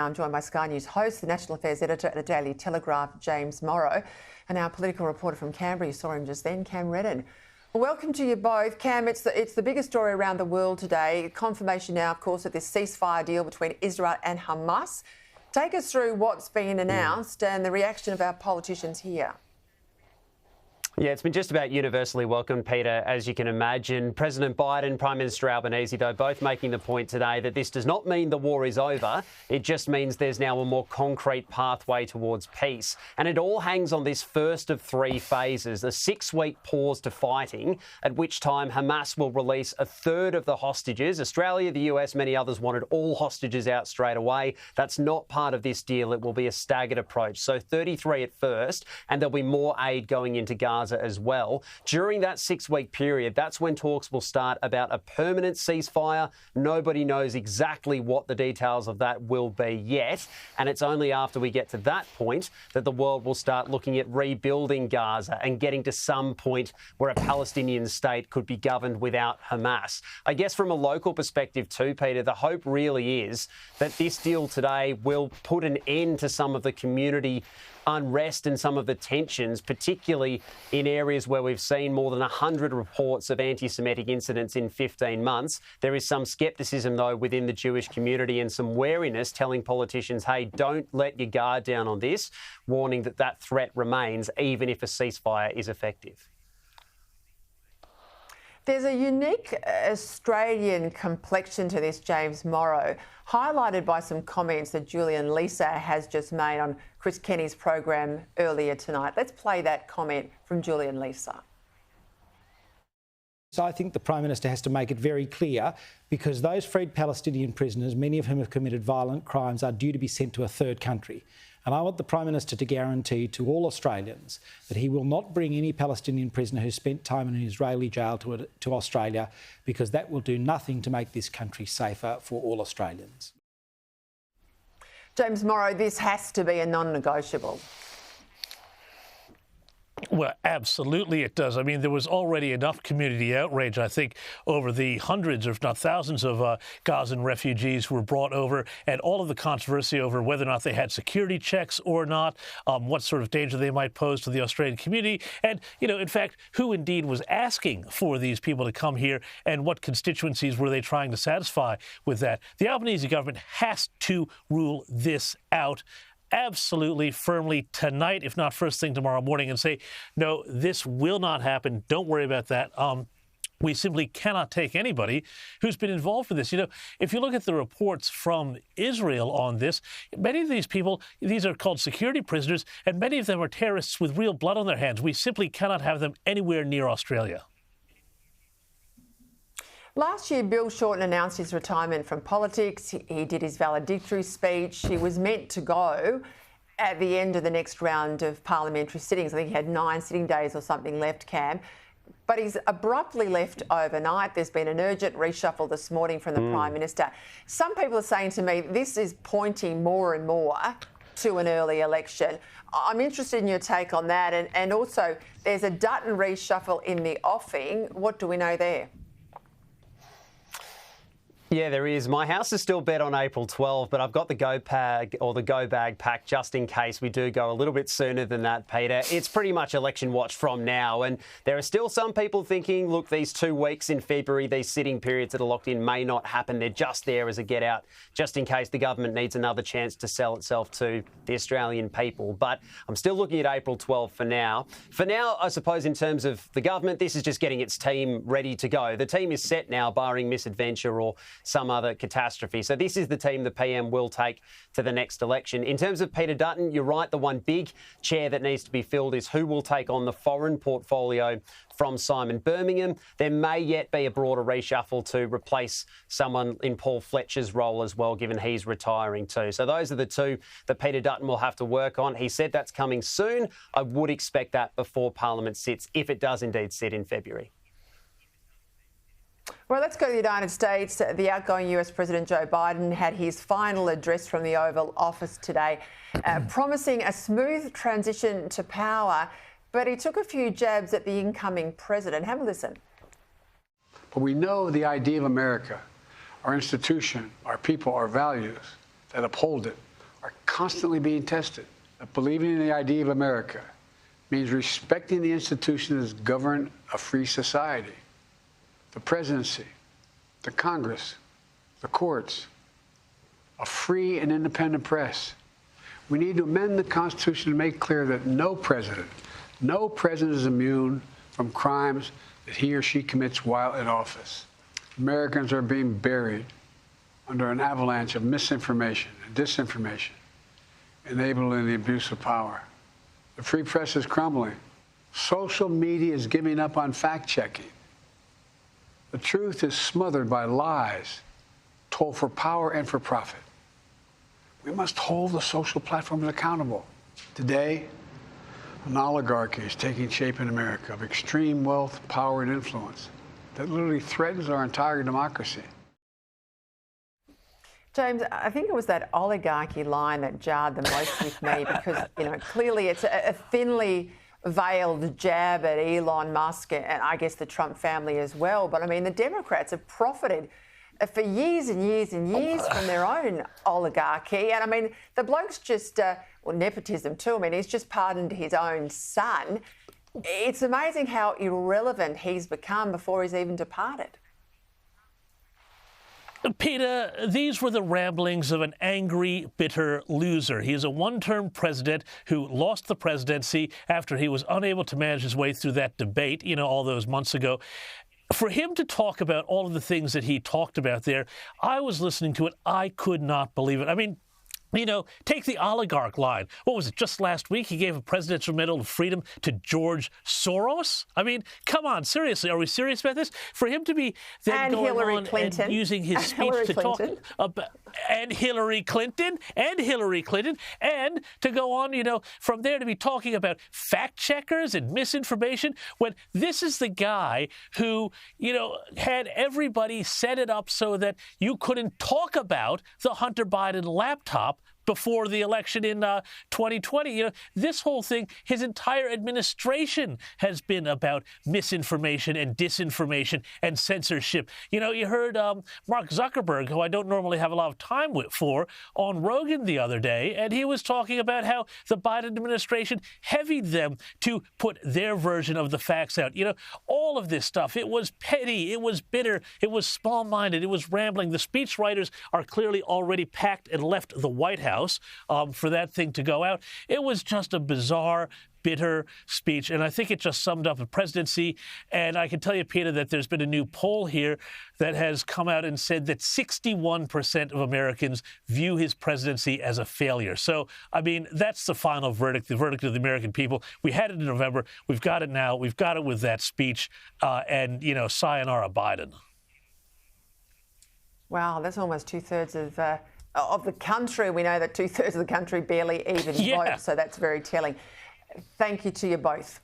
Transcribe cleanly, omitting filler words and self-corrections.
I'm joined by Sky News host, the National Affairs Editor at the Daily Telegraph, James Morrow, and our political reporter from Canberra. You saw him just then, Cam Redden. Well, welcome to you both. Cam, it's the biggest story around the world today. Confirmation now, of course, of this ceasefire deal between Israel and Hamas. Take us through what's been announced and the reaction of our politicians here. Yeah, it's been just about universally welcomed, Peter, as you can imagine. President Biden, Prime Minister Albanese, though, both making the point today that this does not mean the war is over. It just means there's now a more concrete pathway towards peace. And it all hangs on this first of three phases, a 6-week pause to fighting, at which time Hamas will release a third of the hostages. Australia, the US, many others wanted all hostages out straight away. That's not part of this deal. It will be a staggered approach. So 33 at first, and there'll be more aid going into Gaza as well. During that 6-week period, that's when talks will start about a permanent ceasefire. Nobody knows exactly what the details of that will be yet, and it's only after we get to that point that the world will start looking at rebuilding Gaza and getting to some point where a Palestinian state could be governed without Hamas. I guess from a local perspective too, Peter, the hope really is that this deal today will put an end to some of the community unrest and some of the tensions, particularly in areas where we've seen more than 100 reports of anti-Semitic incidents in 15 months. There is some scepticism, though, within the Jewish community and some wariness telling politicians, hey, don't let your guard down on this, warning that that threat remains even if a ceasefire is effective. There's a unique Australian complexion to this, James Morrow, highlighted by some comments that Julian Lisa has just made on Chris Kenny's program earlier tonight. Let's play that comment from Julian Lisa. So I think the Prime Minister has to make it very clear, because those freed Palestinian prisoners, many of whom have committed violent crimes, are due to be sent to a third country. And I want the Prime Minister to guarantee to all Australians that he will not bring any Palestinian prisoner who spent time in an Israeli jail to Australia, because that will do nothing to make this country safer for all Australians. James Morrow, this has to be a non-negotiable. Well, absolutely it does. I mean, there was already enough community outrage, I think, over the hundreds, if not thousands, of Gazan refugees who were brought over, and all of the controversy over whether or not they had security checks or not, what sort of danger they might pose to the Australian community, and, you know, in fact, who indeed was asking for these people to come here and what constituencies were they trying to satisfy with that. The Albanese government has to rule this out absolutely firmly tonight, if not first thing tomorrow morning, and say, no, this will not happen. Don't worry about that. We simply cannot take anybody who's been involved with this. You know, if you look at the reports from Israel on this, many of these people, these are called security prisoners, and many of them are terrorists with real blood on their hands. We simply cannot have them anywhere near Australia. Last year, Bill Shorten announced his retirement from politics. He did his valedictory speech. He was meant to go at the end of the next round of parliamentary sittings. I think he had 9 sitting days or something left, Cam. But he's abruptly left overnight. There's been an urgent reshuffle this morning from the Prime Minister. Some people are saying to me, this is pointing more and more to an early election. I'm interested in your take on that. And also, there's a Dutton reshuffle in the offing. What do we know there? Yeah, there is. My house is still bet on April 12, but I've got the go bag or the go bag packed just in case we do go a little bit sooner than that, Peter. It's pretty much election watch from now, and there are still some people thinking, look, these 2 weeks in February, these sitting periods that are locked in may not happen. They're just there as a get out, just in case the government needs another chance to sell itself to the Australian people. But I'm still looking at April 12 for now. For now, I suppose in terms of the government, this is just getting its team ready to go. The team is set now, barring misadventure or some other catastrophe. So this is the team the PM will take to the next election. In terms of Peter Dutton, you're right, the one big chair that needs to be filled is who will take on the foreign portfolio from Simon Birmingham. There may yet be a broader reshuffle to replace someone in Paul Fletcher's role as well, given he's retiring too. So those are the two that Peter Dutton will have to work on. He said that's coming soon. I would expect that before Parliament sits, if it does indeed sit in February. Well, let's go to the United States. The outgoing US President Joe Biden had his final address from the Oval Office today, promising a smooth transition to power, but he took a few jabs at the incoming president. Have a listen. But we know the idea of America, our institution, our people, our values, that uphold it, constantly being tested. That believing in the idea of America means respecting the institutions that govern a free society. The presidency, the Congress, the courts, a free and independent press. We need to amend the Constitution to make clear that no president is immune from crimes that he or she commits while in office. Americans are being buried under an avalanche of misinformation and disinformation, enabling the abuse of power. The free press is crumbling. Social media is giving up on fact-checking. The truth is smothered by lies told for power and for profit. We must hold the social platforms accountable. Today, an oligarchy is taking shape in America of extreme wealth, power, and influence that literally threatens our entire democracy. James, I think it was that oligarchy line that jarred the most with me because, clearly it's a thinly veiled jab at Elon Musk and I guess the Trump family as well. But, the Democrats have profited for years and years and years from their own oligarchy. And, the bloke's just, nepotism too. He's just pardoned his own son. It's amazing how irrelevant he's become before he's even departed. Peta, these were the ramblings of an angry, bitter loser. He is a one-term president who lost the presidency after he was unable to manage his way through that debate, all those months ago. For him to talk about all of the things that he talked about there, I was listening to it. I could not believe it. Take the oligarch line. What was it, just last week he gave a Presidential Medal of Freedom to George Soros? Come on, seriously, are we serious about this? For him to be then going Hillary on Clinton. and using his speech to talk about... And Hillary Clinton, and to go on, from there to be talking about fact-checkers and misinformation, when this is the guy who, had everybody set it up so that you couldn't talk about the Hunter Biden laptop before the election in 2020. This whole thing, his entire administration has been about misinformation and disinformation and censorship. You heard Mark Zuckerberg, who I don't normally have a lot of time for, on Rogan the other day, and he was talking about how the Biden administration heavied them to put their version of the facts out. All of this stuff, it was petty, it was bitter, it was small-minded, it was rambling. The speechwriters are clearly already packed and left the White House for that thing to go out. It was just a bizarre, bitter speech, and I think it just summed up the presidency. And I can tell you, Peter, that there's been a new poll here that has come out and said that 61% of Americans view his presidency as a failure. So, that's the final verdict, the verdict of the American people. We had it in November. We've got it now. We've got it with that speech. And sayonara Biden. Wow, that's almost two-thirds of the country. We know that two-thirds of the country barely even vote, so that's very telling. Thank you to you both.